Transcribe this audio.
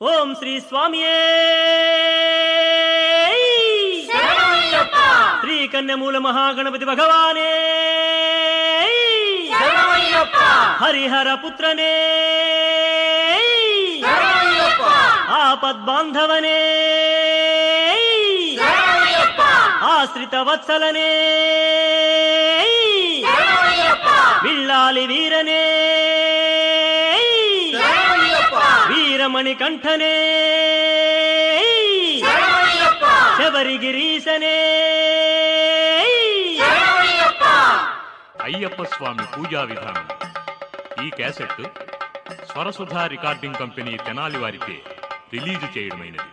ఓం శ్రీ స్వామియే శ్రీ కన్యమూల మహాగణపతి భగవానే హరిహర పుత్రనే ఆపద్బాంధవనే ఆశ్రిత వత్సలనే విల్లాలి వీరనే వీరమణి కంఠనే శబరిగిరీశనే అయ్యప్ప స్వామి పూజా విధానం. ఈ క్యాసెట్ స్వరసుధా రికార్డింగ్ కంపెనీ తెనాలి వారిచే రిలీజ్ చేయడమైనది.